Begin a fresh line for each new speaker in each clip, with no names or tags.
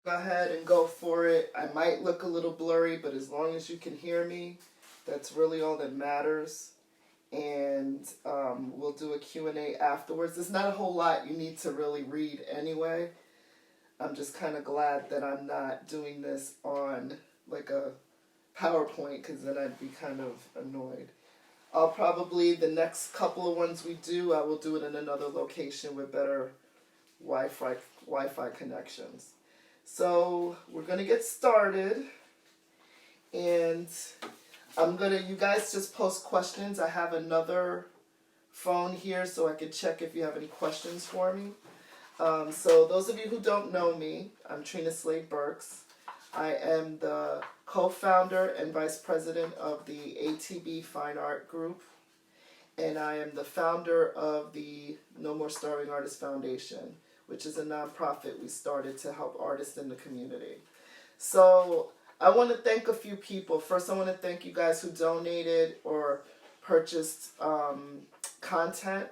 Go ahead and go for it. I might look a little blurry, but as long as you can hear me, that's really all that matters. And we'll do a Q&A afterwards. There's not a whole lot you need to really read anyway. I'm just kind of glad that I'm not doing this on like a PowerPoint because then I'd be kind of annoyed. I'll probably, the next couple of ones we do, I will do it in another location with better Wi-Fi, Wi-Fi connections. So we're going to get started, and you guys just post questions. I have another phone here so I can check if you have any questions for me. So those of you who don't know me, I'm Trina Slade-Burks. I am the co-founder and vice president of the ATB Fine Art Group, and I am the founder of the No More Starving Artists Foundation, which is a nonprofit we started to help artists in the community. So I want to thank a few people. First, I want to thank you guys who donated or purchased content.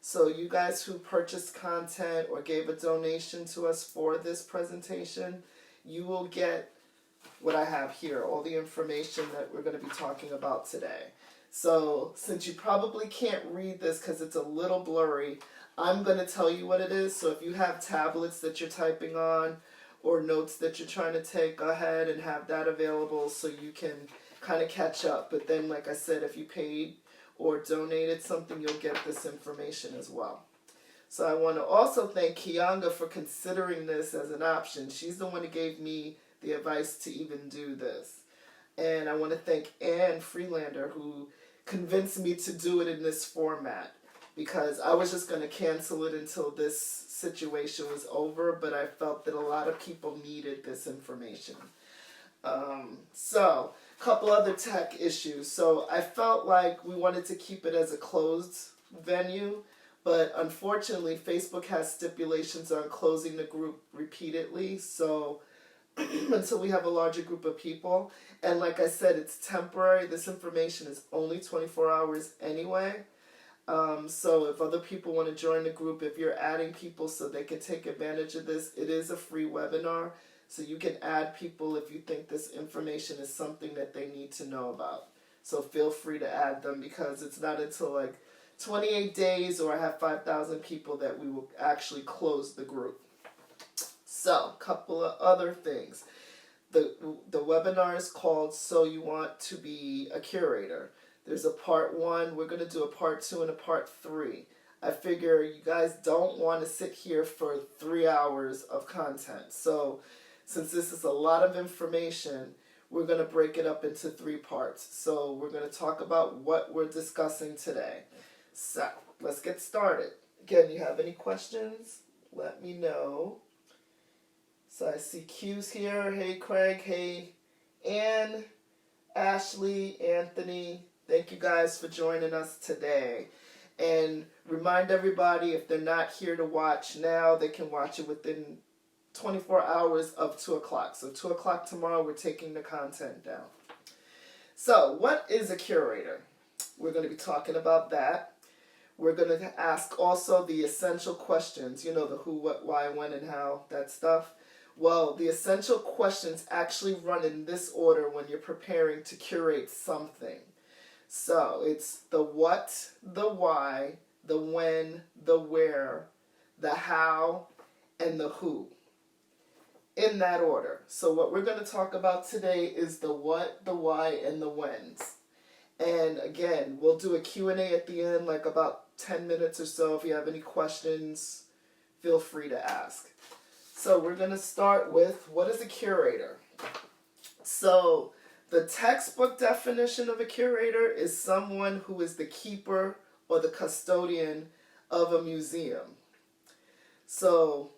So you guys who purchased content or gave a donation to us for this presentation, you will get what I have here, all the information that we're going to be talking about today. So since you probably can't read this because it's a little blurry, I'm going to tell you what it is. So if you have tablets that you're typing on or notes that you're trying to take, go ahead and have that available so you can kind of catch up. But then, like I said, if you paid or donated something, you'll get this information as well. So I want to also thank Kianga for considering this as an option. She's the one who gave me the advice to even do this. And I want to thank Anne Freelander who convinced me to do it in this format, because I was just going to cancel it until this situation was over, but I felt that a lot of people needed this information. So, a couple other tech issues. So I felt like we wanted to keep it as a closed venue, but unfortunately Facebook has stipulations on closing the group repeatedly, so until we have a larger group of people. And like I said, it's temporary. This information is only 24 hours anyway. So if other people want to join the group, if you're adding people so they can take advantage of this, it is a free webinar. So you can add people if you think this information is something that they need to know about. So feel free to add them, because it's not until like 28 days or I have 5,000 people that we will actually close the group. So, a couple of other things. The webinar is called So You Want to Be a Curator. There's a part 1, we're going to do a part 2 and a part 3. I figure you guys don't want to sit here for 3 hours of content. So since this is a lot of information, we're going to break it up into 3 parts. So we're going to talk about what we're discussing today. So let's get started. Again, you have any questions? Let me know. So I see Q's here. Hey, Craig. Hey, Ann, Ashley, Anthony. Thank you guys for joining us today. And remind everybody, if they're not here to watch now, they can watch it within 24 hours of 2 o'clock. So 2 o'clock tomorrow, we're taking the content down. So what is a curator? We're going to be talking about that. We're going to ask also the essential questions, you know, the who, what, why, when, and how, that stuff. Well, the essential questions actually run in this order when you're preparing to curate something. So it's the what, the why, the when, the where, the how, and the who. In that order. So what we're going to talk about today is the what, the why, and the whens. And again, we'll do a Q&A at the end, like about 10 minutes or so. If you have any questions, feel free to ask. So we're going to start with, what is a curator? So the textbook definition of a curator is someone who is the keeper or the custodian of a museum. So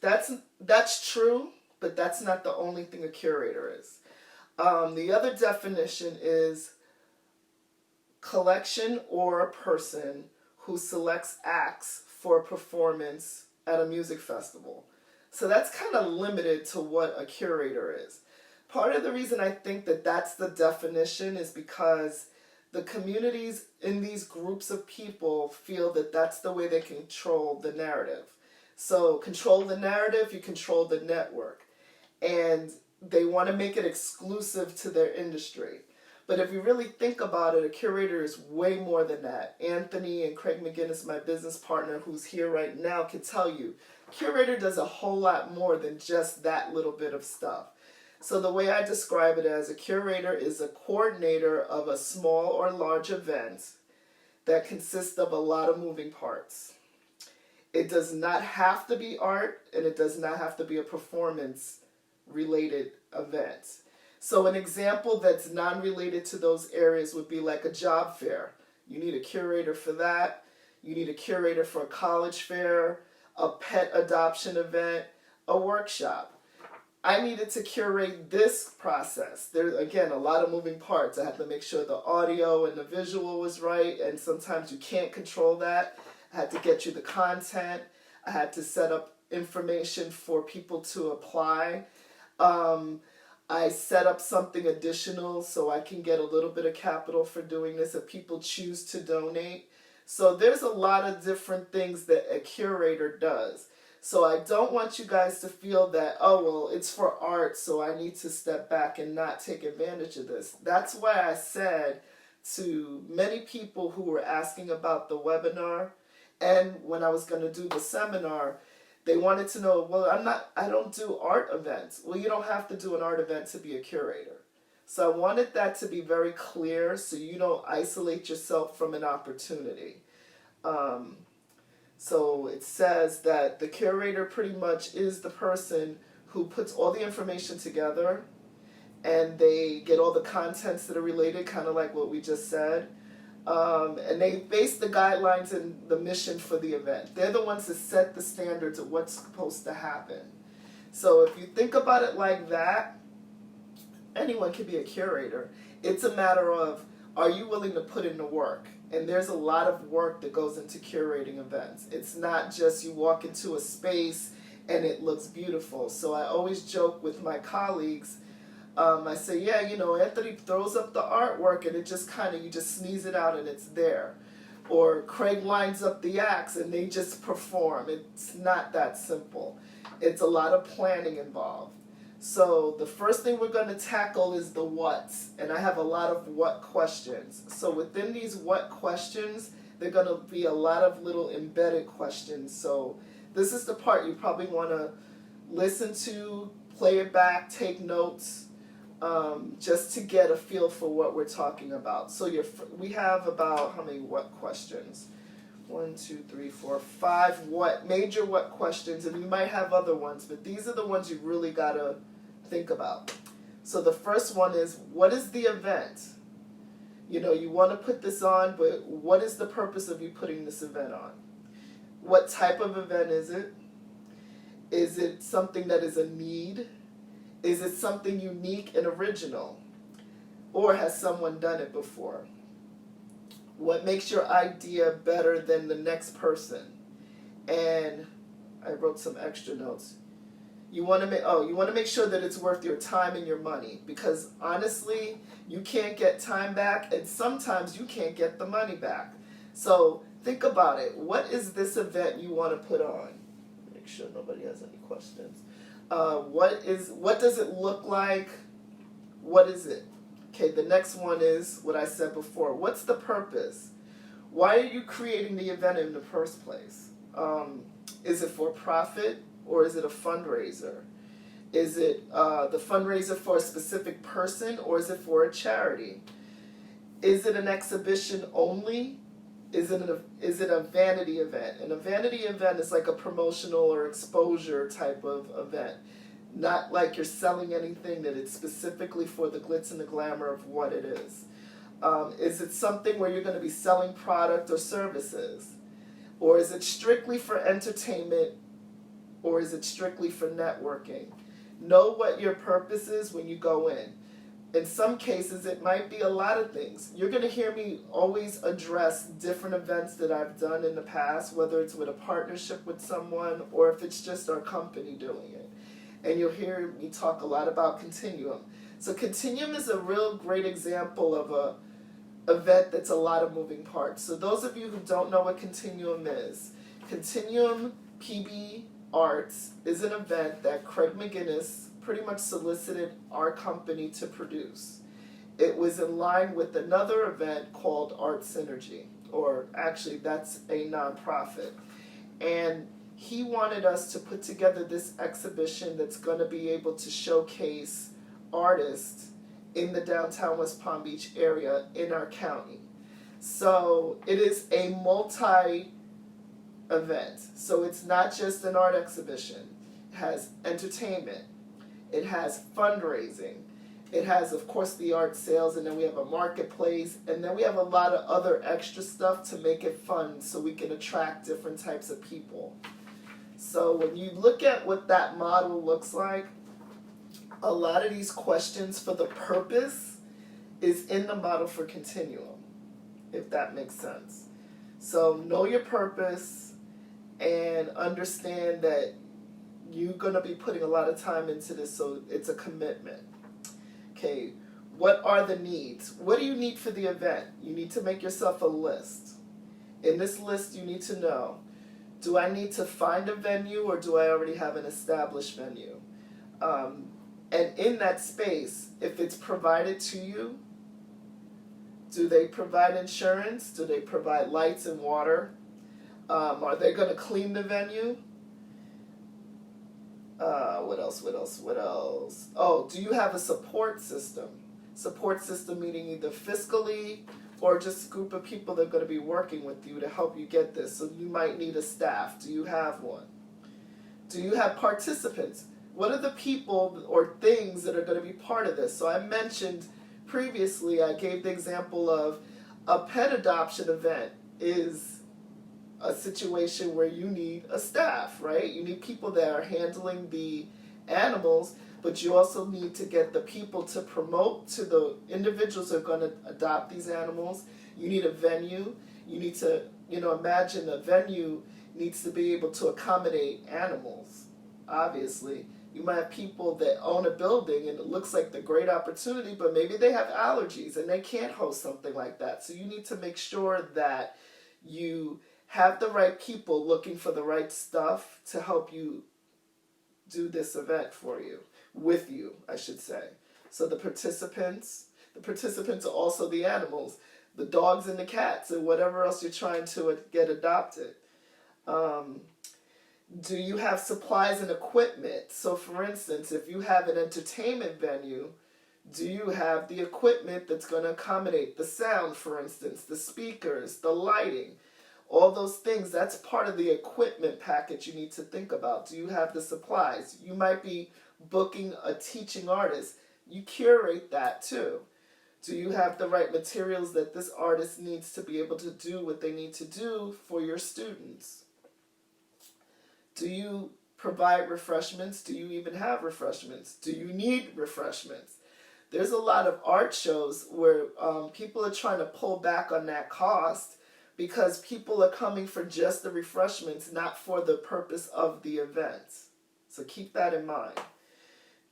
that's true, but that's not the only thing a curator is. The other definition is collection or a person who selects acts for a performance at a music festival. So that's kind of limited to what a curator is. Part of the reason I think that that's the definition is because the communities in these groups of people feel that that's the way they control the narrative. So control the narrative, you control the network. And they want to make it exclusive to their industry. But if you really think about it, a curator is way more than that. Anthony and Craig McGinnis, my business partner who's here right now, can tell you, curator does a whole lot more than just that little bit of stuff. So the way I describe it as a curator is a coordinator of a small or large event that consists of a lot of moving parts. It does not have to be art, and it does not have to be a performance related event. So an example that's non-related to those areas would be like a job fair. You need a curator for that. You need a curator for a college fair, a pet adoption event, a workshop. I needed to curate this process. There's, again, a lot of moving parts. I had to make sure the audio and the visual was right, and sometimes you can't control that. I had to get you the content. I had to set up information for people to apply. I set up something additional so I can get a little bit of capital for doing this if people choose to donate. So there's a lot of different things that a curator does. So I don't want you guys to feel that, oh, well, it's for art, so I need to step back and not take advantage of this. That's why I said to many people who were asking about the webinar and when I was going to do the seminar, they wanted to know, well, I don't do art events. Well, you don't have to do an art event to be a curator. So I wanted that to be very clear so you don't isolate yourself from an opportunity. So it says that the curator pretty much is the person who puts all the information together and they get all the contents that are related, kind of like what we just said. And they base the guidelines and the mission for the event. They're the ones that set the standards of what's supposed to happen. So if you think about it like that, anyone can be a curator. It's a matter of, are you willing to put in the work? And there's a lot of work that goes into curating events. It's not just you walk into a space and it looks beautiful. So I always joke with my colleagues, I say, yeah, Anthony throws up the artwork and it just you just sneeze it out and it's there. Or Craig lines up the acts and they just perform. It's not that simple. It's a lot of planning involved. So the first thing we're going to tackle is the what's, and I have a lot of what questions. So within these what questions, there are going to be a lot of little embedded questions. So this is the part you probably want to listen to, play it back, take notes, just to get a feel for what we're talking about. So we have about, how many what questions? 1, 2, 3, 4, 5 major what questions, and you might have other ones, but these are the ones you really got to think about. So the first one is, what is the event? You want to put this on, but what is the purpose of you putting this event on? What type of event is it? Is it something that is a need? Is it something unique and original? Or has someone done it before? What makes your idea better than the next person? And I wrote some extra notes. You want to make sure that it's worth your time and your money, because honestly, you can't get time back, and sometimes you can't get the money back. So think about it. What is this event you want to put on? Make sure nobody has any questions. What does it look like? What is it? Okay, the next one is what I said before. What's the purpose? Why are you creating the event in the first place? Is it for profit or is it a fundraiser? Is it the fundraiser for a specific person or is it for a charity? Is it an exhibition only? Is it a vanity event? And a vanity event is like a promotional or exposure type of event. Not like you're selling anything, that it's specifically for the glitz and the glamour of what it is. Is it something where you're going to be selling product or services? Or is it strictly for entertainment? Or is it strictly for networking? Know what your purpose is when you go in. In some cases, it might be a lot of things. You're going to hear me always address different events that I've done in the past, whether it's with a partnership with someone or if it's just our company doing it. And you'll hear me talk a lot about Continuum. So Continuum is a real great example of a event that's a lot of moving parts. So those of you who don't know what Continuum is, Continuum PB Arts is an event that Craig McGinnis pretty much solicited our company to produce. It was in line with another event called Art Synergy, or actually that's a nonprofit. And he wanted us to put together this exhibition that's going to be able to showcase artists in the downtown West Palm Beach area in our county. So it is a multi event. So it's not just an art exhibition. It has entertainment. It has fundraising. It has, of course, the art sales, and then we have a marketplace, and then we have a lot of other extra stuff to make it fun so we can attract different types of people. So when you look at what that model looks like, a lot of these questions for the purpose is in the model for Continuum, if that makes sense. So know your purpose and understand that you're going to be putting a lot of time into this, so it's a commitment. Okay, what are the needs? What do you need for the event? You need to make yourself a list. In this list, you need to know, do I need to find a venue or do I already have an established venue? And in that space, if it's provided to you, do they provide insurance? Do they provide lights and water? Are they going to clean the venue? What else? Oh, do you have a support system? Support system meaning either fiscally or just a group of people that are going to be working with you to help you get this. So you might need a staff. Do you have one? Do you have participants? What are the people or things that are going to be part of this? So I mentioned previously, I gave the example of a pet adoption event is a situation where you need a staff, right? You need people that are handling the animals, but you also need to get the people to promote to the individuals who are going to adopt these animals. You need a venue. You need to, imagine a venue needs to be able to accommodate animals, obviously. You might have people that own a building and it looks like the great opportunity, but maybe they have allergies and they can't host something like that. So you need to make sure that you have the right people looking for the right stuff to help you do this event for you, with you, I should say. So the participants are also the animals, the dogs and the cats and whatever else you're trying to get adopted. Do you have supplies and equipment? So for instance, if you have an entertainment venue, do you have the equipment that's going to accommodate the sound, for instance, the speakers, the lighting? All those things, that's part of the equipment package you need to think about. Do you have the supplies? You might be booking a teaching artist. You curate that too. Do you have the right materials that this artist needs to be able to do what they need to do for your students? Do you provide refreshments? Do you even have refreshments? Do you need refreshments? There's a lot of art shows where people are trying to pull back on that cost because people are coming for just the refreshments, not for the purpose of the event. So keep that in mind.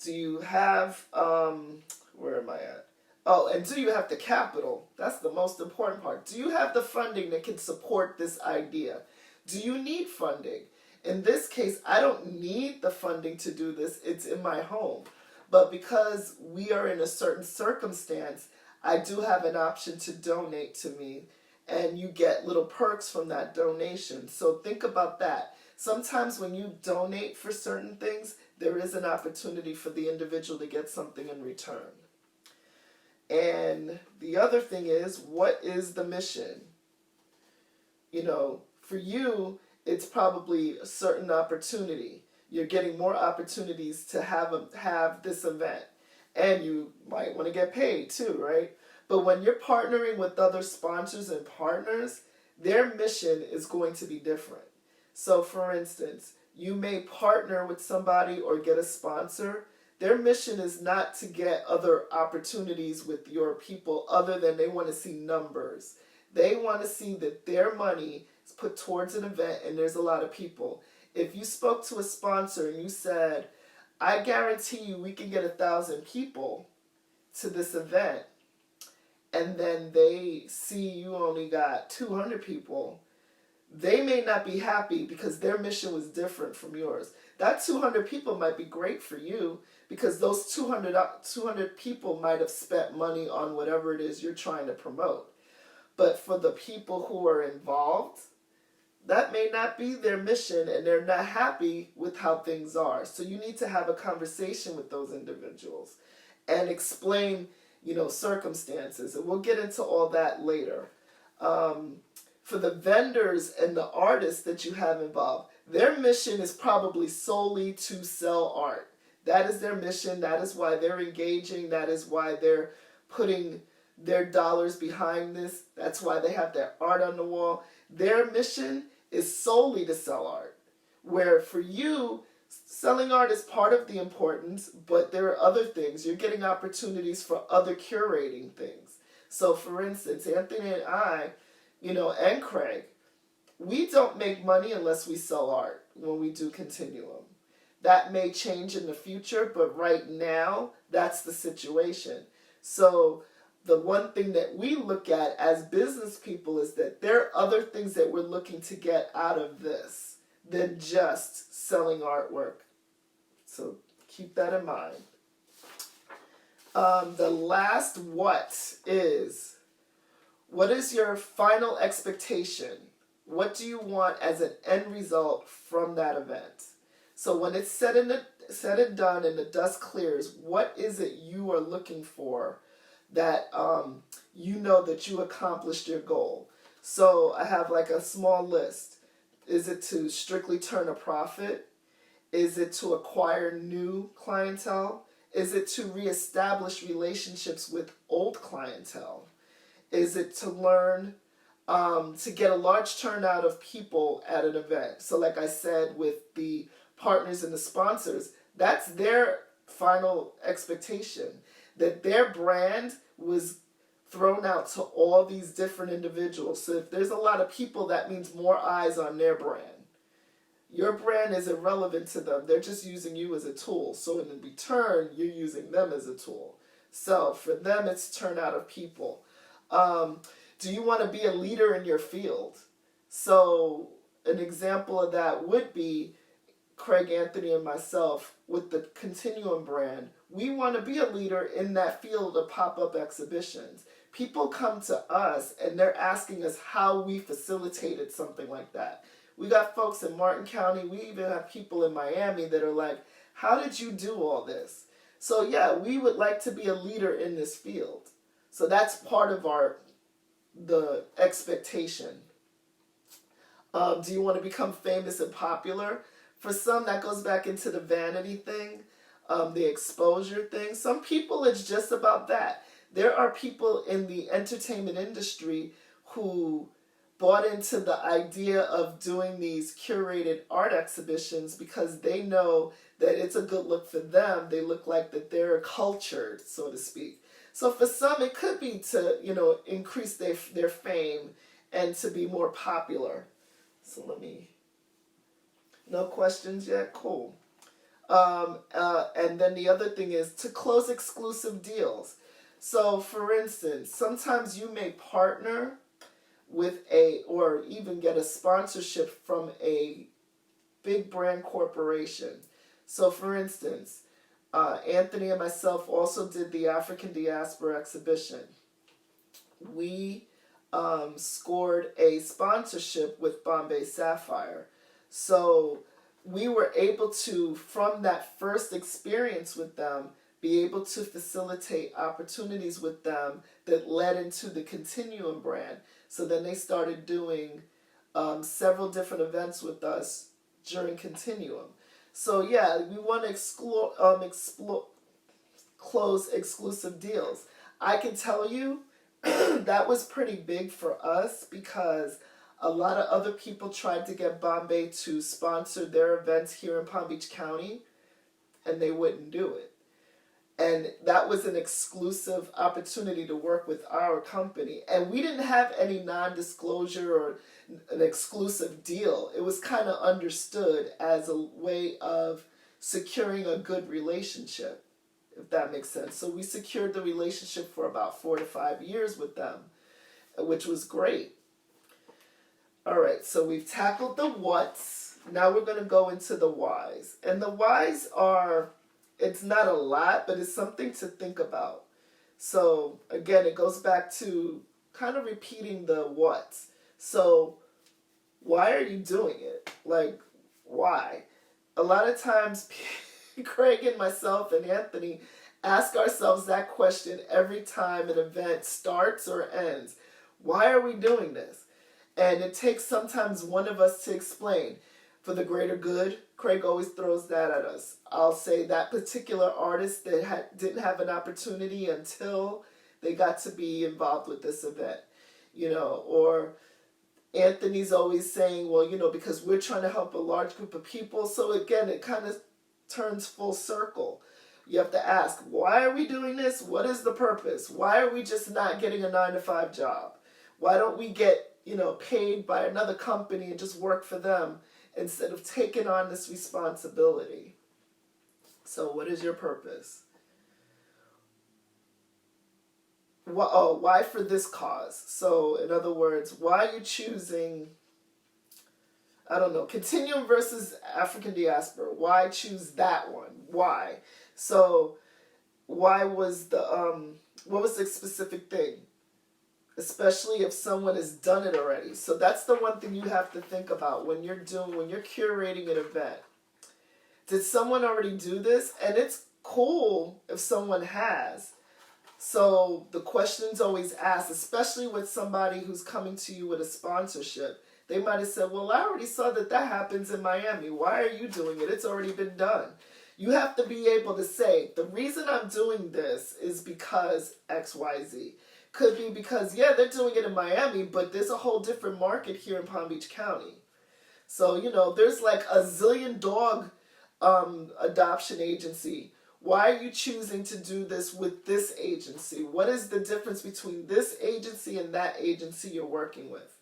Do you have, where am I at? Oh, and do you have the capital? That's the most important part. Do you have the funding that can support this idea? Do you need funding? In this case, I don't need the funding to do this. It's in my home. But because we are in a certain circumstance, I do have an option to donate to me, and you get little perks from that donation. So think about that. Sometimes when you donate for certain things, there is an opportunity for the individual to get something in return. And the other thing is, what is the mission? For you, it's probably a certain opportunity. You're getting more opportunities to have this event. And you might want to get paid too, right? But when you're partnering with other sponsors and partners, their mission is going to be different. So for instance, you may partner with somebody or get a sponsor. Their mission is not to get other opportunities with your people other than they want to see numbers. They want to see that their money is put towards an event and there's a lot of people. If you spoke to a sponsor and you said, I guarantee you we can get 1,000 people to this event, and then they see you only got 200 people, they may not be happy because their mission was different from yours. That 200 people might be great for you because those 200 people might have spent money on whatever it is you're trying to promote. But for the people who are involved, that may not be their mission and they're not happy with how things are. So you need to have a conversation with those individuals and explain, circumstances. And we'll get into all that later. For the vendors and the artists that you have involved, their mission is probably solely to sell art. That is their mission. That is why they're engaging. That is why they're putting their dollars behind this. That's why they have their art on the wall. Their mission is solely to sell art. Where for you, selling art is part of the importance, but there are other things. You're getting opportunities for other curating things. So for instance, Anthony and I, and Craig, we don't make money unless we sell art when we do Continuum. That may change in the future, but right now, that's the situation. So the one thing that we look at as business people is that there are other things that we're looking to get out of this than just selling artwork. So keep that in mind. The last what is your final expectation? What do you want as an end result from that event? So when it's said and done and the dust clears, what is it you are looking for that that you accomplished your goal? So I have like a small list. Is it to strictly turn a profit? Is it to acquire new clientele? Is it to reestablish relationships with old clientele? Is it to learn to get a large turnout of people at an event? So like I said, with the partners and the sponsors, that's their final expectation, that their brand was thrown out to all these different individuals. So if there's a lot of people, that means more eyes on their brand. Your brand is irrelevant to them. They're just using you as a tool. So in return, you're using them as a tool. So for them, it's turnout of people. Do you want to be a leader in your field? So an example of that would be Craig, Anthony, and myself with the Continuum brand. We want to be a leader in that field of pop-up exhibitions. People come to us and they're asking us how we facilitated something like that. We got folks in Martin County. We even have people in Miami that are like, how did you do all this? So yeah, we would like to be a leader in this field. So that's part of the expectation. Do you want to become famous and popular? For some, that goes back into the vanity thing, the exposure thing. Some people, it's just about that. There are people in the entertainment industry who bought into the idea of doing these curated art exhibitions because they know that it's a good look for them. They look like that they're cultured, so to speak. So for some, it could be to, increase their fame and to be more popular. So no questions yet? Cool. And then the other thing is to close exclusive deals. So for instance, sometimes you may partner with or even get a sponsorship from a big brand corporation. So for instance, Anthony and myself also did the African Diaspora exhibition. We scored a sponsorship with Bombay Sapphire. So we were able to, from that first experience with them, be able to facilitate opportunities with them that led into the Continuum brand. So then they started doing several different events with us during Continuum. So yeah, we want to close exclusive deals. I can tell you that was pretty big for us because a lot of other people tried to get Bombay to sponsor their events here in Palm Beach County, and they wouldn't do it. And that was an exclusive opportunity to work with our company. And we didn't have any non-disclosure or an exclusive deal. It was kind of understood as a way of securing a good relationship, if that makes sense. So we secured the relationship for about 4 to 5 years with them, which was great. All right, so we've tackled the what's. Now we're going to go into the whys. And the whys are, it's not a lot, but it's something to think about. So again, it goes back to kind of repeating the what's. So why are you doing it? Like, why? A lot of times, Craig and myself and Anthony ask ourselves that question every time an event starts or ends. Why are we doing this? And it takes sometimes one of us to explain. For the greater good, Craig always throws that at us. I'll say that particular artist that didn't have an opportunity until they got to be involved with this event. Or Anthony's always saying, well, because we're trying to help a large group of people. So again, it kind of turns full circle. You have to ask, why are we doing this? What is the purpose? Why are we just not getting a 9-to-5 job? Why don't we get, paid by another company and just work for them instead of taking on this responsibility? So what is your purpose? Why for this cause? So in other words, why are you choosing, Continuum versus African diaspora? Why choose that one? Why? So why was what was the specific thing? Especially if someone has done it already. So that's the one thing you have to think about when you're curating an event. Did someone already do this? And it's cool if someone has. So the question's always asked, especially with somebody who's coming to you with a sponsorship. They might have said, well, I already saw that happens in Miami. Why are you doing it? It's already been done. You have to be able to say, the reason I'm doing this is because X, Y, Z. Could be because, they're doing it in Miami, but there's a whole different market here in Palm Beach County. So, there's like a zillion dog adoption agency. Why are you choosing to do this with this agency? What is the difference between this agency and that agency you're working with?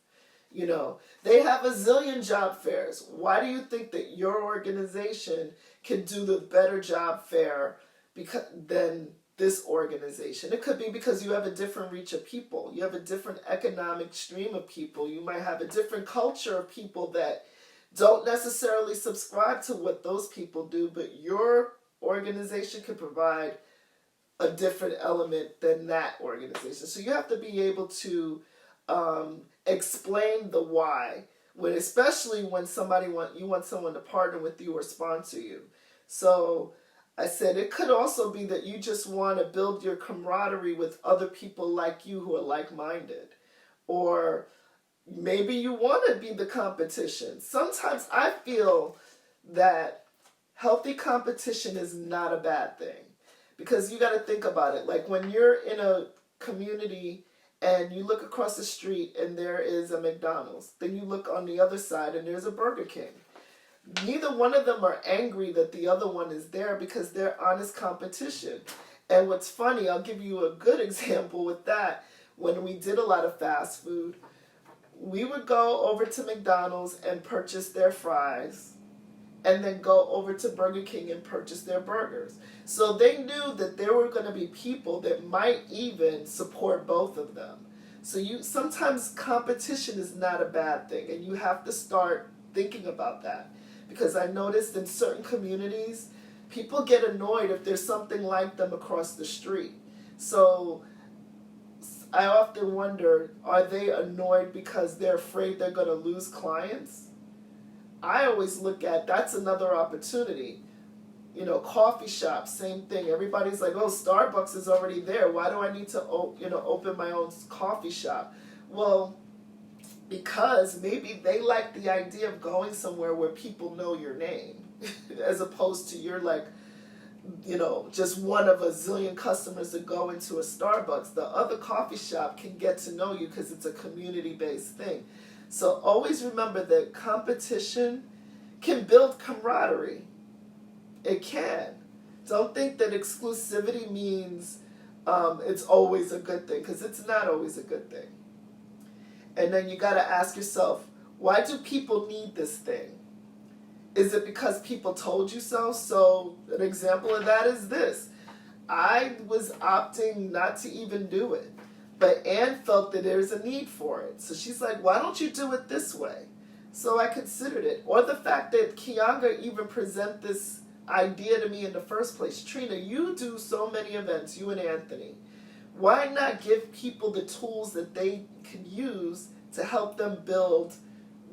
They have a zillion job fairs. Why do you think that your organization can do the better job fair than this organization? It could be because you have a different reach of people. You have a different economic stream of people. You might have a different culture of people that don't necessarily subscribe to what those people do, but your organization can provide a different element than that organization. So you have to be able to explain the why, especially when you want someone to partner with you or sponsor you. So I said it could also be that you just want to build your camaraderie with other people like you who are like-minded. Or maybe you want to be the competition. Sometimes I feel that healthy competition is not a bad thing. Because you got to think about it. Like when you're in a community and you look across the street and there is a McDonald's. Then you look on the other side and there's a Burger King. Neither one of them are angry that the other one is there because they're honest competition. And what's funny, I'll give you a good example with that. When we did a lot of fast food, we would go over to McDonald's and purchase their fries and then go over to Burger King and purchase their burgers. So they knew that there were going to be people that might even support both of them. So sometimes competition is not a bad thing, and you have to start thinking about that. Because I noticed in certain communities, people get annoyed if there's something like them across the street. So I often wonder, are they annoyed because they're afraid they're going to lose clients? I always look at that's another opportunity. Coffee shops, same thing. Everybody's like, oh, Starbucks is already there. Why do I need to open my own coffee shop? Well, because maybe they like the idea of going somewhere where people know your name as opposed to you're like, just one of a zillion customers that go into a Starbucks. The other coffee shop can get to know you because it's a community-based thing. So always remember that competition can build camaraderie. It can. Don't think that exclusivity means it's always a good thing, because it's not always a good thing. And then you got to ask yourself, why do people need this thing? Is it because people told you so? So an example of that is this. I was opting not to even do it. But Anne felt that there's a need for it. So she's like, why don't you do it this way? So I considered it. Or the fact that Kianga even present this idea to me in the first place. Trina, you do so many events, you and Anthony. Why not give people the tools that they can use to help them build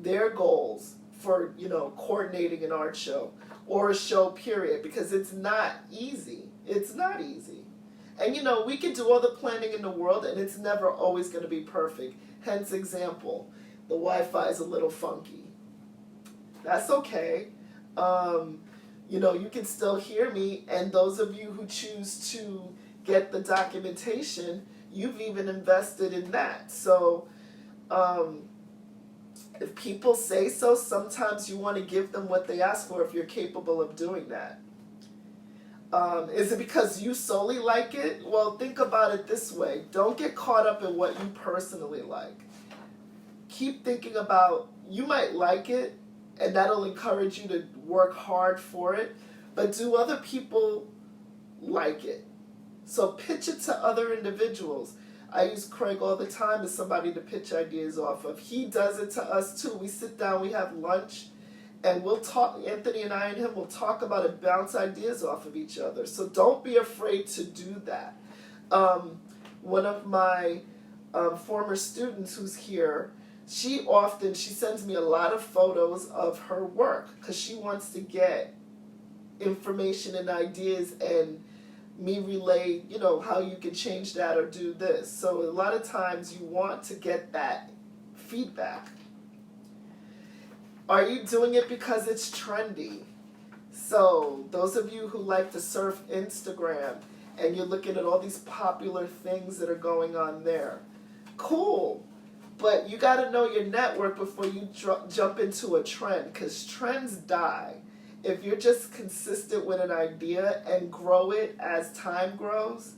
their goals for, coordinating an art show or a show period? Because it's not easy. It's not easy. And we can do all the planning in the world and it's never always going to be perfect. Hence example, the Wi-Fi is a little funky. That's okay. You can still hear me, and those of you who choose to get the documentation, you've even invested in that. So if people say so, sometimes you want to give them what they ask for if you're capable of doing that. Is it because you solely like it? Well, think about it this way. Don't get caught up in what you personally like. Keep thinking about, you might like it, and that'll encourage you to work hard for it, but do other people like it? So pitch it to other individuals. I use Craig all the time as somebody to pitch ideas off of. He does it to us too. We sit down, we have lunch, and we'll talk. Anthony and I and him will talk about it, bounce ideas off of each other. So don't be afraid to do that. One of my former students who's here, she sends me a lot of photos of her work because she wants to get information and ideas and me relay, how you can change that or do this. So a lot of times you want to get that feedback. Are you doing it because it's trendy? So those of you who like to surf Instagram and you're looking at all these popular things that are going on there, cool. But you got to know your network before you jump into a trend, because trends die. If you're just consistent with an idea and grow it as time grows,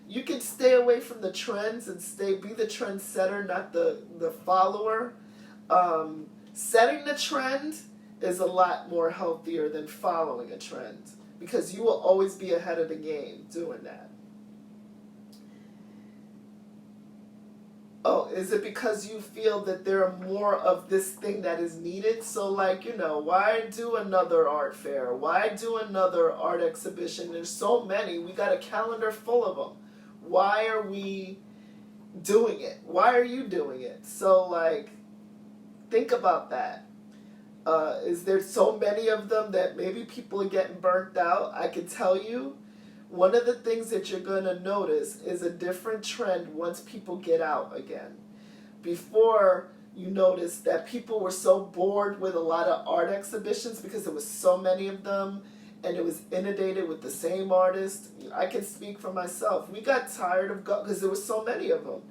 you can stay away from the trends and be the trendsetter, not the follower. Setting the trend is a lot more healthier than following a trend, because you will always be ahead of the game doing that. Oh, is it because you feel that there are more of this thing that is needed? So why do another art fair? Why do another art exhibition? There's so many. We got a calendar full of them. Why are we doing it? Why are you doing it? So think about that. Is there so many of them that maybe people are getting burnt out? I can tell you, one of the things that you're going to notice is a different trend once people get out again. Before, you noticed that people were so bored with a lot of art exhibitions because there was so many of them and it was inundated with the same artist. I can speak for myself. We got tired of because there were so many of them.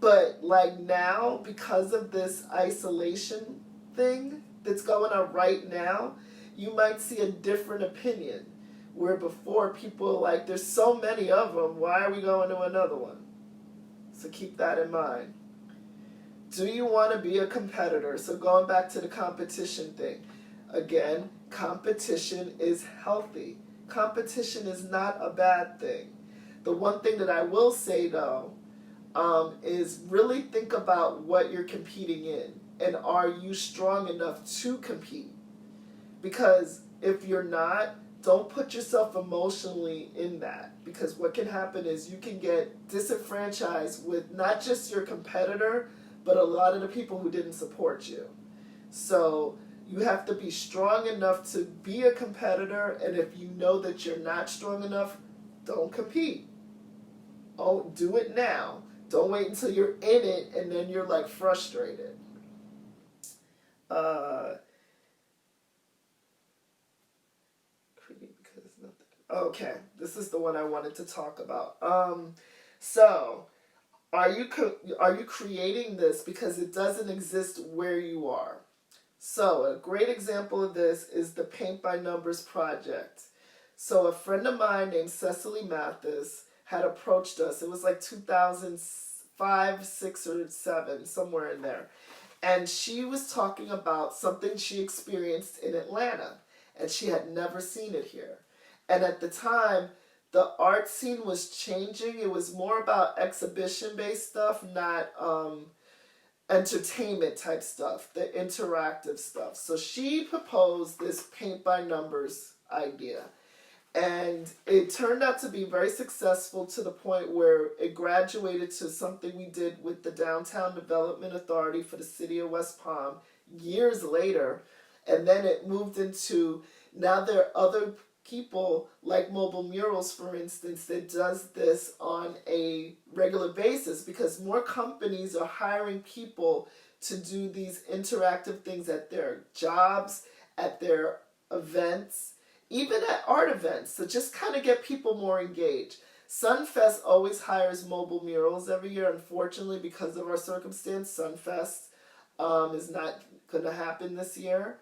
But now, because of this isolation thing that's going on right now, you might see a different opinion. Where before people were like, there's so many of them, why are we going to another one? So keep that in mind. Do you want to be a competitor? So going back to the competition thing. Again, competition is healthy. Competition is not a bad thing. The one thing that I will say though, is really think about what you're competing in. And are you strong enough to compete? Because if you're not, don't put yourself emotionally in that, because what can happen is you can get disenfranchised with not just your competitor, but a lot of the people who didn't support you. So you have to be strong enough to be a competitor, and if you know that you're not strong enough, don't compete. Oh, do it now. Don't wait until you're in it and then you're frustrated. Okay, this is the one I wanted to talk about. So, are you creating this because it doesn't exist where you are? So, a great example of this is the Paint by Numbers project. So, a friend of mine named Cecily Mathis had approached us. It was 2005, 6, or 7, somewhere in there. And she was talking about something she experienced in Atlanta, and she had never seen it here. And at the time, the art scene was changing. It was more about exhibition-based stuff, not entertainment type stuff, the interactive stuff. So she proposed this paint by numbers idea. And it turned out to be very successful to the point where it graduated to something we did with the Downtown Development Authority for the city of West Palm years later. And then it moved into, now there are other people like Mobile Murals, for instance, that does this on a regular basis because more companies are hiring people to do these interactive things at their jobs, at their events, even at art events, to just kind of get people more engaged. Sunfest always hires Mobile Murals every year. Unfortunately, because of our circumstance, Sunfest is not going to happen this year.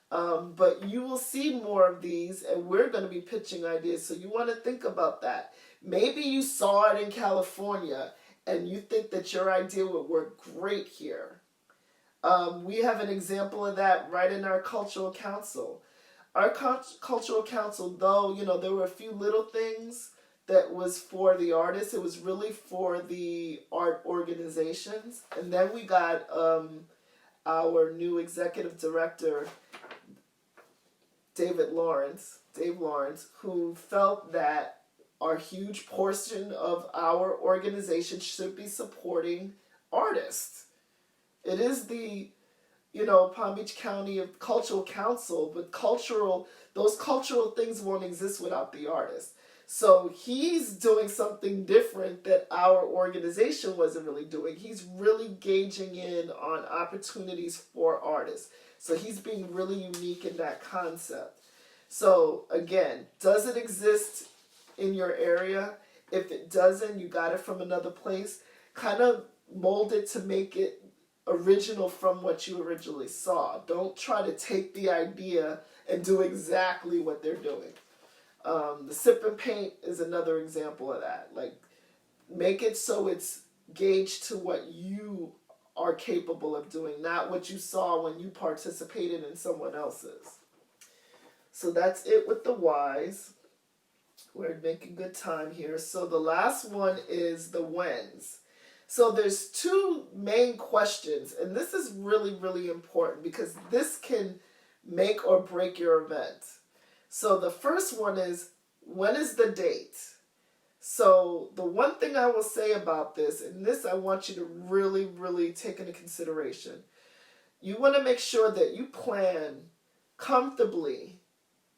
But you will see more of these, and we're going to be pitching ideas, so you want to think about that. Maybe you saw it in California, and you think that your idea would work great here. We have an example of that right in our cultural council. Our cultural council, though, there were a few little things that was for the artists. It was really for the art organizations. And then we got our new executive director, Dave Lawrence, who felt that our huge portion of our organization should be supporting artists. It is the Palm Beach County Cultural Council, but those cultural things won't exist without the artists. So he's doing something different that our organization wasn't really doing. He's really gauging in on opportunities for artists. So he's being really unique in that concept. So again, does it exist in your area? If it doesn't, you got it from another place. Kind of mold it to make it original from what you originally saw. Don't try to take the idea and do exactly what they're doing. The sip and paint is another example of that. Like, make it so it's gauged to what you are capable of doing, not what you saw when you participated in someone else's. So that's it with the whys. We're making good time here. So the last one is the whens. So there's two main questions, and this is really, really important because this can make or break your event. So the first one is, when is the date? So the one thing I will say about this, and this I want you to really, really take into consideration, you want to make sure that you plan comfortably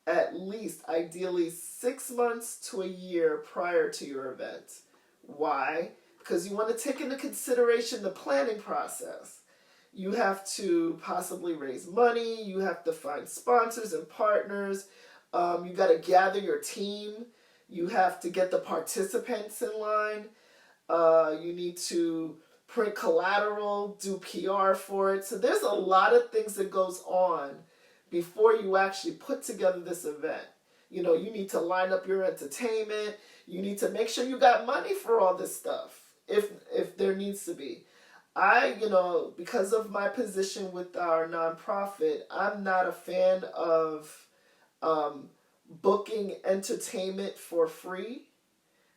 at least, ideally, 6 months to a year prior to your event. Why? Because you want to take into consideration the planning process. You have to possibly raise money. You have to find sponsors and partners. You got to gather your team. You have to get the participants in line. You need to print collateral, do PR for it. So there's a lot of things that goes on before you actually put together this event. You need to line up your entertainment. You need to make sure you got money for all this stuff, if there needs to be. Because of my position with our nonprofit, I'm not a fan of booking entertainment for free.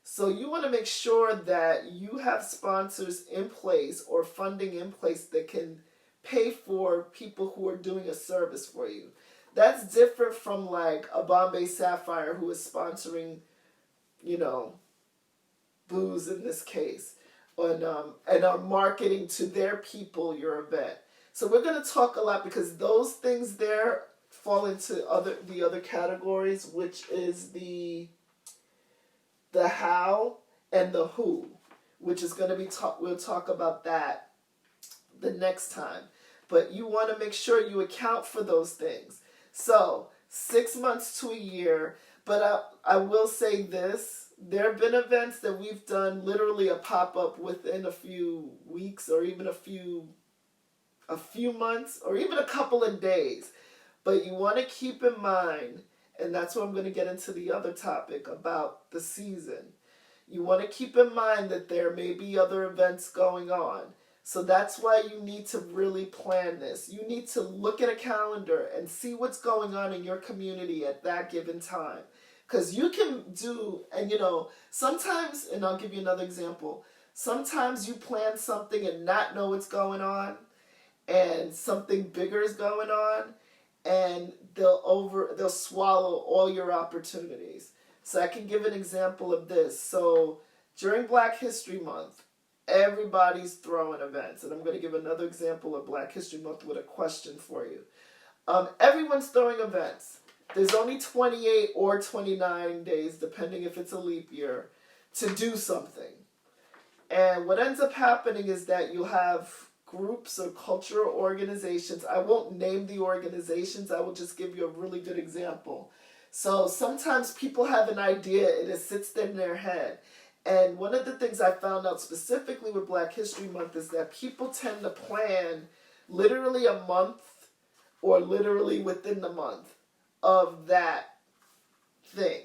So you want to make sure that you have sponsors in place or funding in place that can pay for people who are doing a service for you. That's different from like a Bombay Sapphire who is sponsoring, booze in this case, and are marketing to their people your event. So we're going to talk a lot because those things there fall into the other categories, which is the how and the who, which is going to be we'll talk about that the next time. But you want to make sure you account for those things. So 6 months to a year. But I will say this. There have been events that we've done literally a pop-up within a few weeks or even a few months or even a couple of days. But you want to keep in mind, and that's where I'm going to get into the other topic about the season. You want to keep in mind that there may be other events going on. So that's why you need to really plan this. You need to look at a calendar and see what's going on in your community at that given time. Because you can do, and you know, sometimes, and I'll give you another example, sometimes you plan something and not know what's going on, and something bigger is going on, and they'll swallow all your opportunities. So I can give an example of this. So during Black History Month, everybody's throwing events, and I'm going to give another example of Black History Month with a question for you. Everyone's throwing events. There's only 28 or 29 days, depending if it's a leap year, to do something. And what ends up happening is that you'll have groups or cultural organizations. I won't name the organizations. I will just give you a really good example. So sometimes people have an idea and it sits in their head. And one of the things I found out specifically with Black History Month is that people tend to plan literally a month or literally within the month of that thing.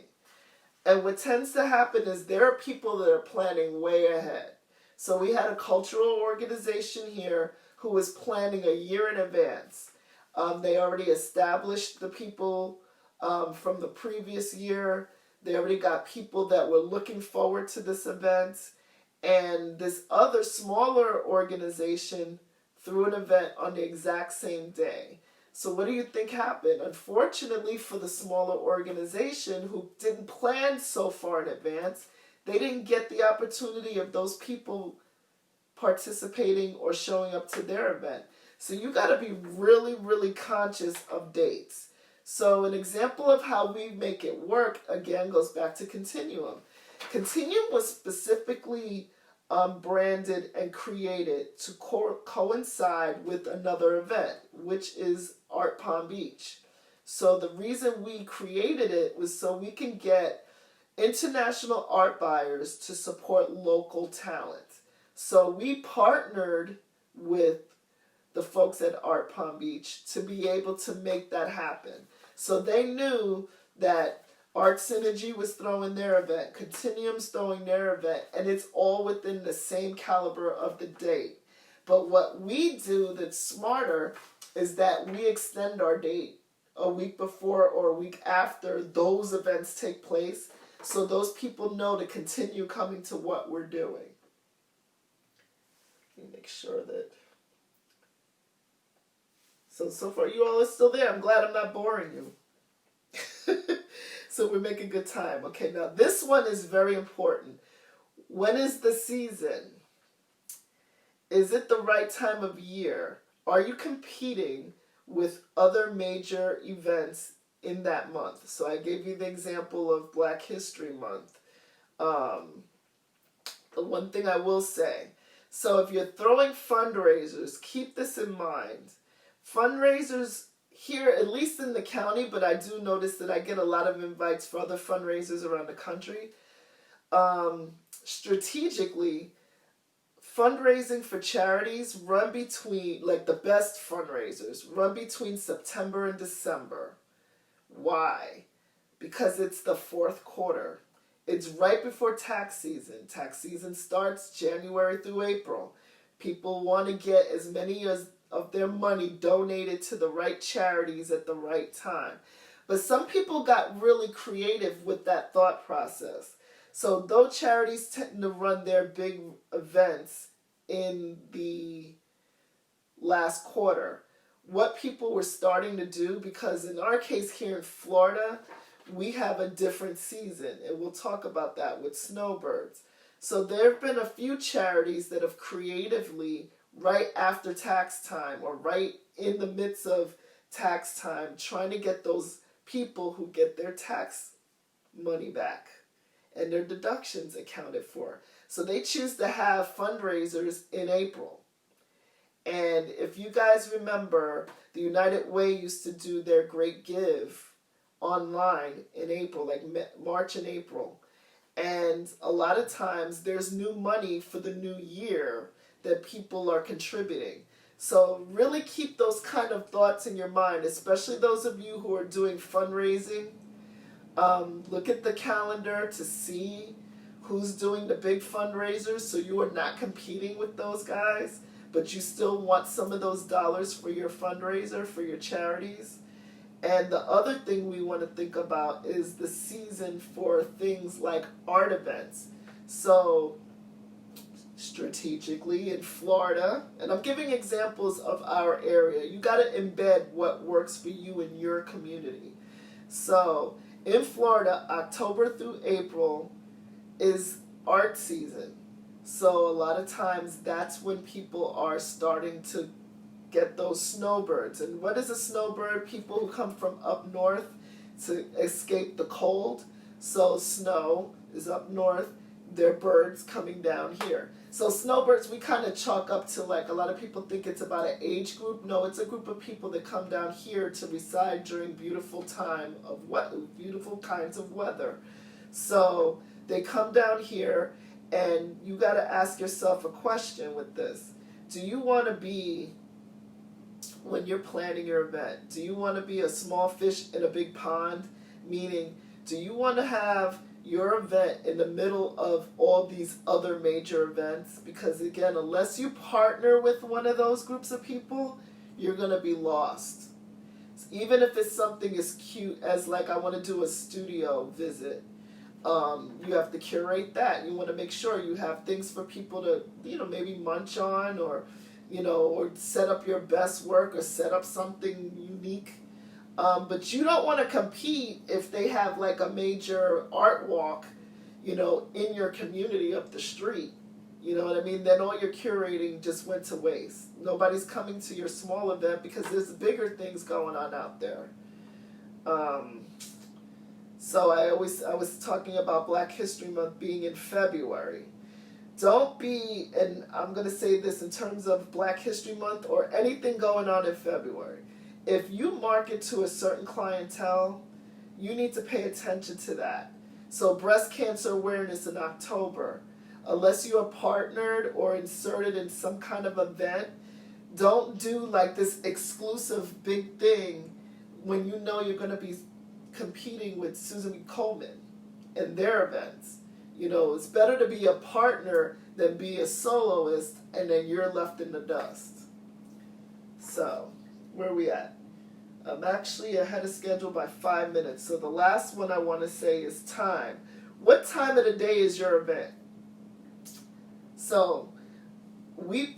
And what tends to happen is there are people that are planning way ahead. So we had a cultural organization here who was planning a year in advance. They already established the people from the previous year. They already got people that were looking forward to this event. And this other smaller organization threw an event on the exact same day. So what do you think happened? Unfortunately for the smaller organization who didn't plan so far in advance, they didn't get the opportunity of those people participating or showing up to their event. So you got to be really, really conscious of dates. So an example of how we make it work, again, goes back to Continuum. Continuum was specifically branded and created to coincide with another event, which is Art Palm Beach. So the reason we created it was so we can get international art buyers to support local talent. So we partnered with the folks at Art Palm Beach to be able to make that happen. So they knew that Art Synergy was throwing their event, Continuum's throwing their event, and it's all within the same caliber of the date. But what we do that's smarter is that we extend our date a week before or a week after those events take place, so those people know to continue coming to what we're doing. Let me make sure that... So far you all are still there. I'm glad I'm not boring you. So we're making good time. Okay, now this one is very important. When is the season? Is it the right time of year? Are you competing with other major events in that month? So I gave you the example of Black History Month. The one thing I will say, so if you're throwing fundraisers, keep this in mind. Fundraisers here, at least in the county, but I do notice that I get a lot of invites for other fundraisers around the country. Strategically, fundraising for charities run between, like the best fundraisers, run between September and December. Why? Because it's the fourth quarter. It's right before tax season. Tax season starts January through April. People want to get as many of their money donated to the right charities at the right time. But some people got really creative with that thought process. So though charities tend to run their big events in the last quarter, what people were starting to do, because in our case here in Florida, we have a different season, and we'll talk about that with snowbirds. So there have been a few charities that have creatively, right after tax time or right in the midst of tax time, trying to get those people who get their tax money back and their deductions accounted for. So they choose to have fundraisers in April. And if you guys remember, the United Way used to do their Great Give online in April, like March and April. And a lot of times there's new money for the new year that people are contributing. So really keep those kind of thoughts in your mind, especially those of you who are doing fundraising. Look at the calendar to see who's doing the big fundraisers so you are not competing with those guys, but you still want some of those dollars for your fundraiser, for your charities. And the other thing we want to think about is the season for things like art events. So strategically in Florida, and I'm giving examples of our area, you got to embed what works for you in your community. So in Florida, October through April is art season. So a lot of times that's when people are starting to get those snowbirds. And what is a snowbird? People who come from up north to escape the cold. So snow is up north, they're birds coming down here. So snowbirds we kind of chalk up to, like, a lot of people think it's about an age group. No, it's a group of people that come down here to reside during beautiful kinds of weather. So they come down here, and you got to ask yourself a question with this. Do you want to be, when you're planning your event, do you want to be a small fish in a big pond? Meaning, do you want to have your event in the middle of all these other major events? Because again, unless you partner with one of those groups of people, you're going to be lost. Even if it's something as cute as, like, I want to do a studio visit, you have to curate that. You want to make sure you have things for people to, maybe munch on, or or set up your best work, or set up something unique. But you don't want to compete if they have, like, a major art walk, in your community up the street. You know what I mean? Then all your curating just went to waste. Nobody's coming to your small event because there's bigger things going on out there. So I was talking about Black History Month being in February. Don't be, and I'm going to say this in terms of Black History Month or anything going on in February. If you market to a certain clientele, you need to pay attention to that. So breast cancer awareness in October, unless you are partnered or inserted in some kind of event, don't do like this exclusive big thing when you know you're going to be competing with Susan B. Komen and their events. It's better to be a partner than be a soloist and then you're left in the dust. So, where are we at? I'm actually ahead of schedule by 5 minutes. So the last one I want to say is time. What time of the day is your event? So we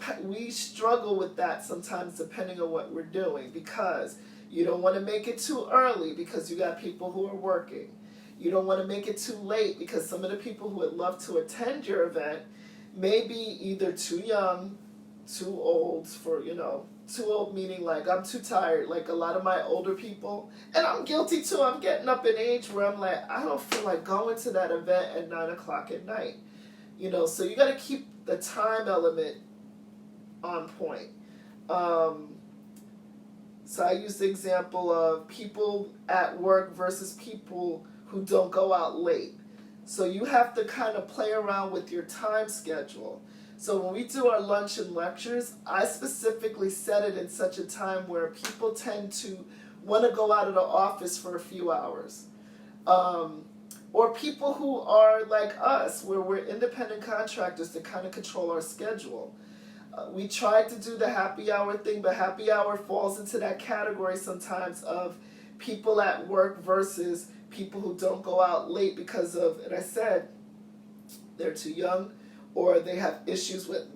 struggle with that sometimes depending on what we're doing, because you don't want to make it too early because you got people who are working. You don't want to make it too late because some of the people who would love to attend your event may be either too young, too old for, too old meaning like I'm too tired. Like a lot of my older people, and I'm guilty too, I'm getting up in age where I'm like, I don't feel like going to that event at 9 o'clock at night. So you got to keep the time element on point. So I use the example of people at work versus people who don't go out late. So you have to kind of play around with your time schedule. So when we do our lunch and lectures, I specifically set it in such a time where people tend to want to go out of the office for a few hours. Or people who are like us, where we're independent contractors to kind of control our schedule. We tried to do the happy hour thing, but happy hour falls into that category sometimes of people at work versus people who don't go out late because of, and I said, they're too young, or they have issues with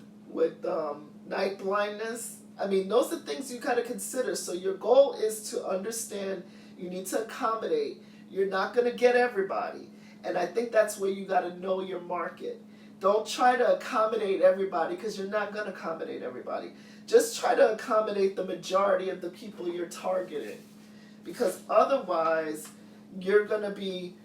night blindness. I mean, those are things you got to consider. So your goal is to understand you need to accommodate. You're not going to get everybody. And I think that's where you got to know your market. Don't try to accommodate everybody because you're not going to accommodate everybody. Just try to accommodate the majority of the people you're targeting. Because otherwise, you're going to be,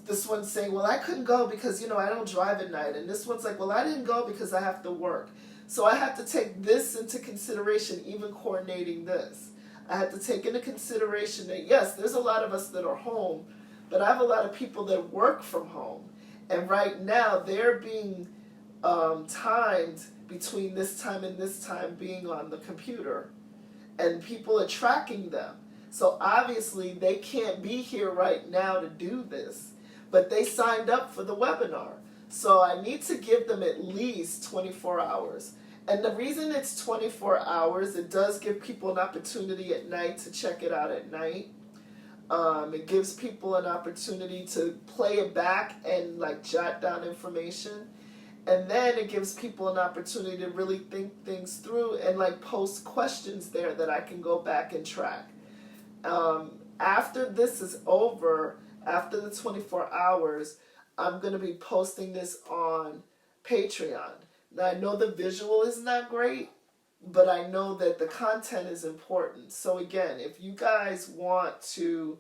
this one's saying, well, I couldn't go because, I don't drive at night. And this one's like, well, I didn't go because I have to work. So I have to take this into consideration, even coordinating this. I have to take into consideration that, yes, there's a lot of us that are home, but I have a lot of people that work from home. And right now, they're being timed between this time and this time being on the computer. And people are tracking them. So obviously, they can't be here right now to do this. But they signed up for the webinar. So I need to give them at least 24 hours. And the reason it's 24 hours, it does give people an opportunity at night to check it out at night. It gives people an opportunity to play it back and like jot down information. And then it gives people an opportunity to really think things through and like post questions there that I can go back and track. After this is over, after the 24 hours, I'm going to be posting this on Patreon. Now, I know the visual is not great, but I know that the content is important. So, again, if you guys want to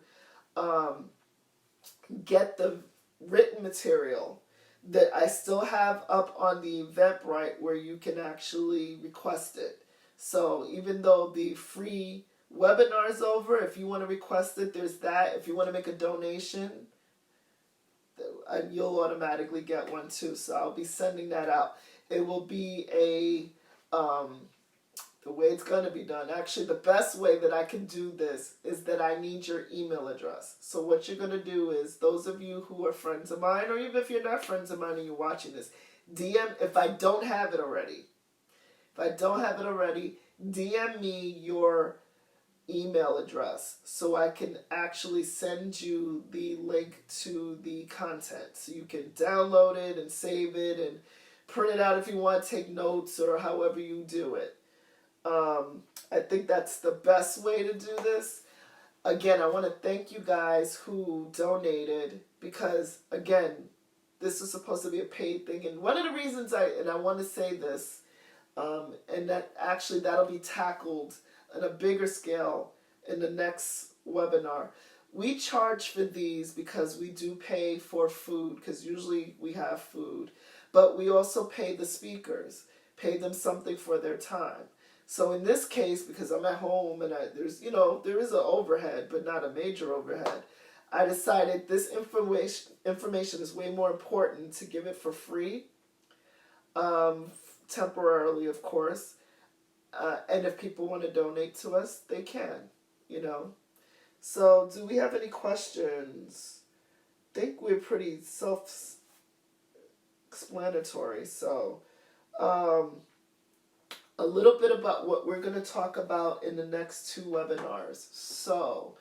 get the written material that I still have up on the Eventbrite where you can actually request it. So, even though the free webinar is over, if you want to request it, there's that. If you want to make a donation, you'll automatically get one too. So I'll be sending that out. It will be the way it's going to be done. Actually, the best way that I can do this is that I need your email address. So what you're going to do is, those of you who are friends of mine, or even if you're not friends of mine and you're watching this, DM, if I don't have it already, DM me your email address so I can actually send you the link to the content. So you can download it and save it and print it out if you want, take notes or however you do it. I think that's the best way to do this. Again, I want to thank you guys who donated because, again, this is supposed to be a paid thing. And one of the reasons I want to say this, and that actually that'll be tackled on a bigger scale in the next webinar. We charge for these because we do pay for food, because usually we have food, but we also pay the speakers, pay them something for their time. So in this case, because I'm at home and there is an overhead, but not a major overhead, I decided this information is way more important to give it for free, temporarily, of course. And if people want to donate to us, they can, So do we have any questions? I think we're pretty self-explanatory. So a little bit about what we're going to talk about in the next 2 webinars. So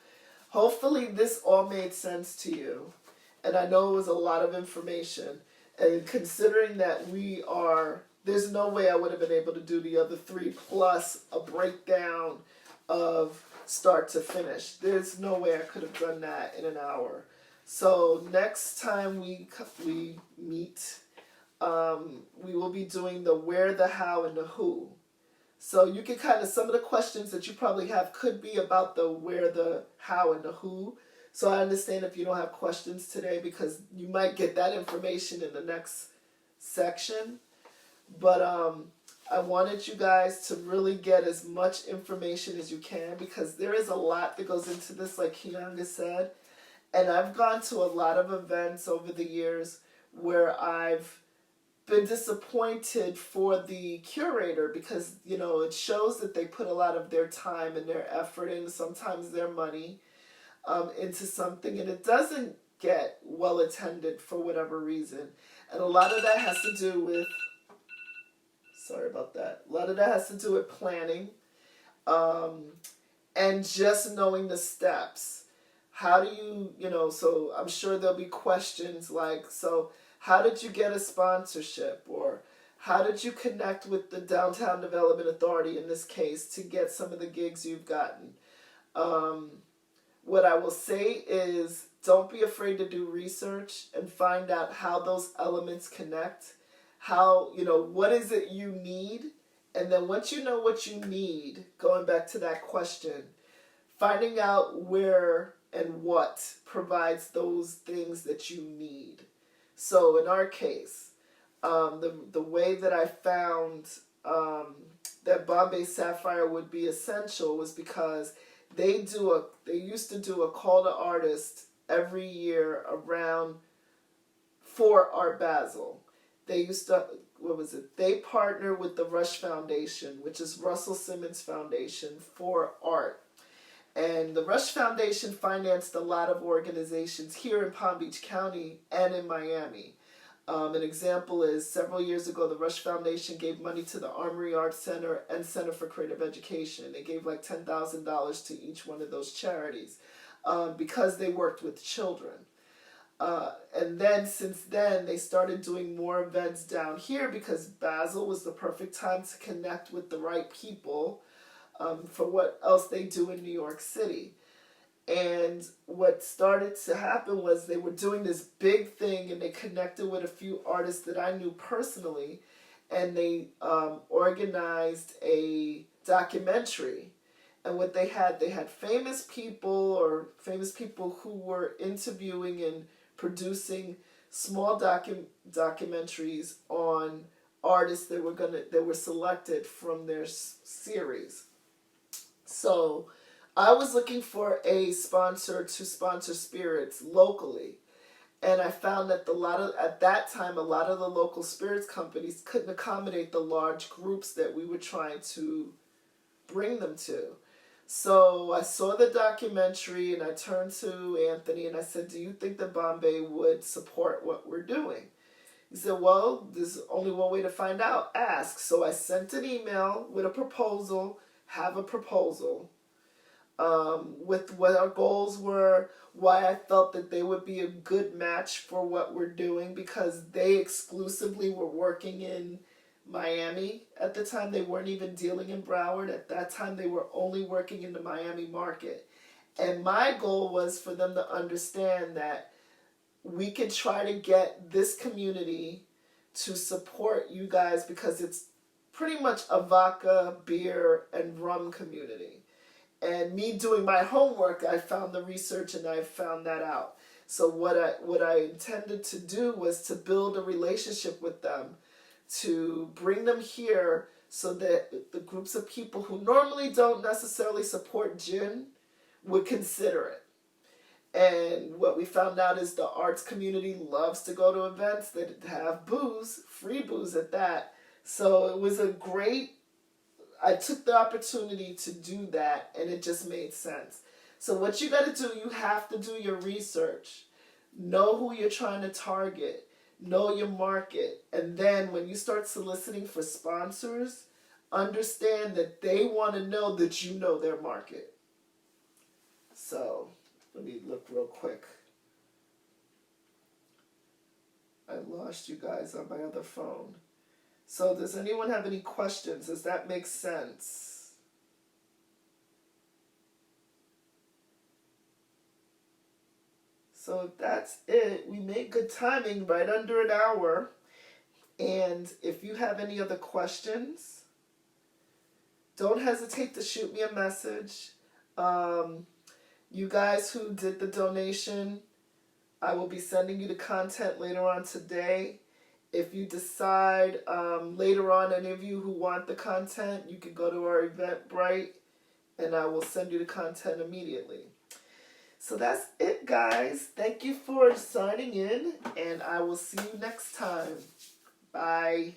hopefully this all made sense to you. And I know it was a lot of information. And considering that there's no way I would have been able to do the other 3 plus a breakdown of start to finish. There's no way I could have done that in an hour. So next time we meet, we will be doing the where, the how, and the who. So you can some of the questions that you probably have could be about the where, the how, and the who. So I understand if you don't have questions today because you might get that information in the next section. But I wanted you guys to really get as much information as you can because there is a lot that goes into this, like Kianga said. And I've gone to a lot of events over the years where I've been disappointed for the curator because, it shows that they put a lot of their time and their effort and sometimes their money into something, and it doesn't get well attended for whatever reason. And a lot of that has to do with planning, and just knowing the steps. How do you, so I'm sure there'll be questions like, so how did you get a sponsorship? Or how did you connect with the Downtown Development Authority, in this case, to get some of the gigs you've gotten? What I will say is, don't be afraid to do research and find out how those elements connect. How, what is it you need? And then once you know what you need, going back to that question, finding out where and what provides those things that you need. So in our case, the way that I found that Bombay Sapphire would be essential was because they used to do a call to artists every year for Art Basel. They used to, they partner with the Rush Foundation, which is Russell Simmons Foundation for art. And the Rush Foundation financed a lot of organizations here in Palm Beach County and in Miami. An example is several years ago, the Rush Foundation gave money to the Armory Arts Center and Center for Creative Education. They gave like $10,000 to each one of those charities. because they worked with children. And then since then, they started doing more events down here because Basel was the perfect time to connect with the right people for what else they do in New York City. And what started to happen was they were doing this big thing, and they connected with a few artists that I knew personally, and they organized a documentary. And what they had famous people who were interviewing and producing small documentaries on artists that were selected from their series. So I was looking for a sponsor to sponsor spirits locally. And I found that at that time, a lot of the local spirits companies couldn't accommodate the large groups that we were trying to bring them to. So I saw the documentary, and I turned to Anthony and I said, do you think that Bombay would support what we're doing? He said, well, there's only one way to find out. Ask. So I sent an email with a proposal, with what our goals were, why I felt that they would be a good match for what we're doing, because they exclusively were working in Miami. At the time, they weren't even dealing in Broward. At that time, they were only working in the Miami market. And my goal was for them to understand that we could try to get this community to support you guys, because it's pretty much a vodka, beer, and rum community. And me doing my homework, I found the research and I found that out. So what I intended to do was to build a relationship with them, to bring them here so that the groups of people who normally don't necessarily support gin would consider it. And what we found out is the arts community loves to go to events that have booze, free booze at that. So it was I took the opportunity to do that, and it just made sense. So what you got to do, you have to do your research. Know who you're trying to target. Know your market. And then when you start soliciting for sponsors, understand that they want to know that you know their market. So let me look real quick. I lost you guys on my other phone. So does anyone have any questions? Does that make sense? So if that's it, we made good timing, right under an hour. And if you have any other questions, don't hesitate to shoot me a message. You guys who did the donation, I will be sending you the content later on today. If you decide later on, any of you who want the content, you can go to our Eventbrite, and I will send you the content immediately. So that's it, guys. Thank you for signing in, and I will see you next time. Bye.